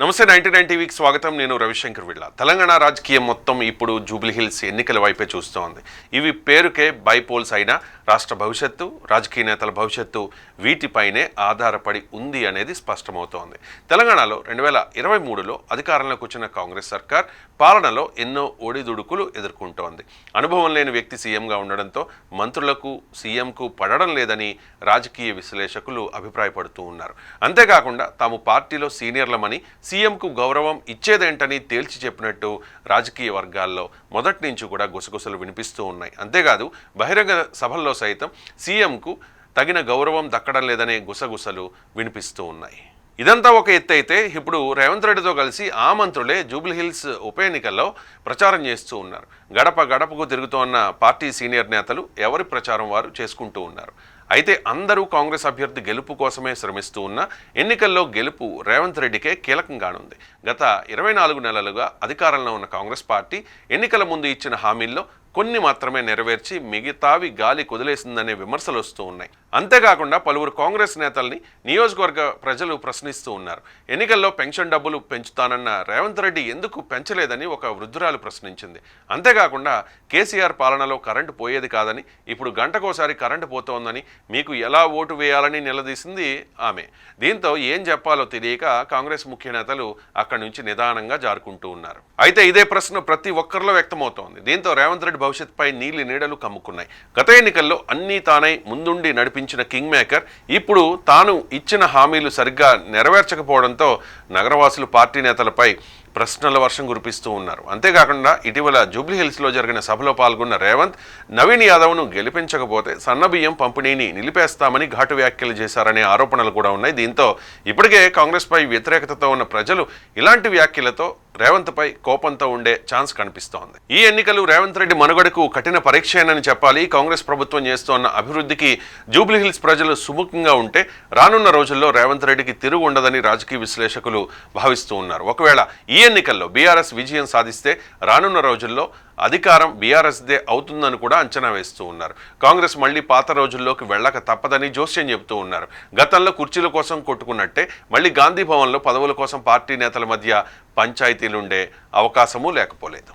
నమస్తే 99 టీవీకి స్వాగతం. నేను రవిశంకర్ విళ్ళ. తెలంగాణ రాజకీయం మొత్తం ఇప్పుడు జూబ్లీహిల్స్ ఎన్నికల వైపే చూస్తోంది. ఇవి పేరుకే బైపోల్స్ అయినా రాష్ట్ర భవిష్యత్తు, రాజకీయ నేతల భవిష్యత్తు వీటిపైనే ఆధారపడి ఉంది అనేది స్పష్టమవుతోంది. తెలంగాణలో 2023లో అధికారంలోకి వచ్చిన కాంగ్రెస్ సర్కార్ పాలనలో ఎన్నో ఒడిదుడుకులు ఎదుర్కొంటోంది. అనుభవం లేని వ్యక్తి సీఎంగా ఉండడంతో మంత్రులకు సీఎంకు పడడం లేదని రాజకీయ విశ్లేషకులు అభిప్రాయపడుతూ ఉన్నారు. అంతేకాకుండా తాము పార్టీలో సీనియర్లమని సీఎంకు గౌరవం ఇచ్చేదేంటని తేల్చి చెప్పినట్టు రాజకీయ వర్గాల్లో మొదటి నుంచి కూడా గుసగుసలు వినిపిస్తూ ఉన్నాయి. అంతేకాదు బహిరంగ సభల్లో సైతం సీఎంకు తగిన గౌరవం దక్కడం లేదనే గుసగుసలు వినిపిస్తూ ఉన్నాయి. ఇదంతా ఒక ఎత్తు అయితే ఇప్పుడు రేవంత్ రెడ్డితో కలిసి ఆ మంత్రులే జూబ్లీహిల్స్ ఉప ఎన్నికల్లో ప్రచారం చేస్తూ ఉన్నారు. గడప గడపకు తిరుగుతోన్న పార్టీ సీనియర్ నేతలు ఎవరి ప్రచారం వారు చేసుకుంటూ ఉన్నారు. అయితే అందరూ కాంగ్రెస్ అభ్యర్థి గెలుపు కోసమే శ్రమిస్తూ ఉన్న ఎన్నికల్లో గెలుపు రేవంత్ రెడ్డికే కీలకంగానుంది. గత 24 నెలలుగా అధికారంలో ఉన్న కాంగ్రెస్ పార్టీ ఎన్నికల ముందు ఇచ్చిన హామీల్లో కొన్ని మాత్రమే నెరవేర్చి మిగతావి గాలి కుదిలేసిందనే విమర్శలు వస్తూ ఉన్నాయి. అంతేకాకుండా పలువురు కాంగ్రెస్ నేతల్ని నియోజకవర్గ ప్రజలు ప్రశ్నిస్తూ ఉన్నారు. ఎన్నికల్లో పెన్షన్ డబ్బులు పెంచుతానన్న రేవంత్ రెడ్డి ఎందుకు పెంచలేదని ఒక వృద్ధురాలు ప్రశ్నించింది. అంతేకాకుండా కేసీఆర్ పాలనలో కరెంటు పోయేది కాదని, ఇప్పుడు గంటకోసారి కరెంటు పోతోందని, మీకు ఎలా ఓటు వేయాలని నిలదీసింది ఆమె. దీంతో ఏం చెప్పాలో తెలియక కాంగ్రెస్ ముఖ్య నేతలు అక్కడి నుంచి నిదానంగా జారుకుంటూ ఉన్నారు. అయితే ఇదే ప్రశ్న ప్రతి ఒక్కరిలో వ్యక్తమవుతోంది. దీంతో రేవంత్ రెడ్డి భవిష్యత్తుపై నీలి నీడలు కమ్ముకున్నాయి. గత ఎన్నికల్లో అన్నీ తానై ముందుండి నడిపించిన కింగ్ మేకర్ ఇప్పుడు తాను ఇచ్చిన హామీలు సరిగ్గా నెరవేర్చకపోవడంతో నగరవాసులు పార్టీ నేతలపై ప్రశ్నల వర్షం కురిపిస్తూ ఉన్నారు. అంతేకాకుండా ఇటీవల జూబ్లీహిల్స్లో జరిగిన సభలో పాల్గొన్న రేవంత్ నవీన్ యాదవ్ను గెలిపించకపోతే సన్నబియ్యం పంపిణీని నిలిపేస్తామని ఘాటు వ్యాఖ్యలు చేశారనే ఆరోపణలు కూడా ఉన్నాయి. దీంతో ఇప్పటికే కాంగ్రెస్పై వ్యతిరేకతతో ఉన్న ప్రజలు ఇలాంటి వ్యాఖ్యలతో రేవంత్పై కోపంతో ఉండే ఛాన్స్ కనిపిస్తోంది. ఈ ఎన్నికలు రేవంత్ రెడ్డి మనుగడకు కఠిన పరీక్షేనని చెప్పాలి. కాంగ్రెస్ ప్రభుత్వం చేస్తోన్న అభివృద్ధికి జూబ్లీహిల్స్ ప్రజలు సుముఖంగా ఉంటే రానున్న రోజుల్లో రేవంత్ రెడ్డికి తిరుగు ఉండదని రాజకీయ విశ్లేషకులు భావిస్తూ ఉన్నారు. ఒకవేళ ఈ ఎన్నికల్లో బీఆర్ఎస్ విజయం సాధిస్తే రానున్న రోజుల్లో అధికారం బీఆర్ఎస్దే అవుతుందని కూడా అంచనా వేస్తూ ఉన్నారు. కాంగ్రెస్ మళ్లీ పాత రోజుల్లోకి వెళ్ళక తప్పదని జోస్యం చెబుతూ ఉన్నారు. గతంలో కుర్చీల కోసం కొట్టుకున్నట్టే మళ్లీ గాంధీ భవన్లో పదవుల కోసం పార్టీ నేతల మధ్య పంచాయతీలుండే అవకాశమూ లేకపోలేదు.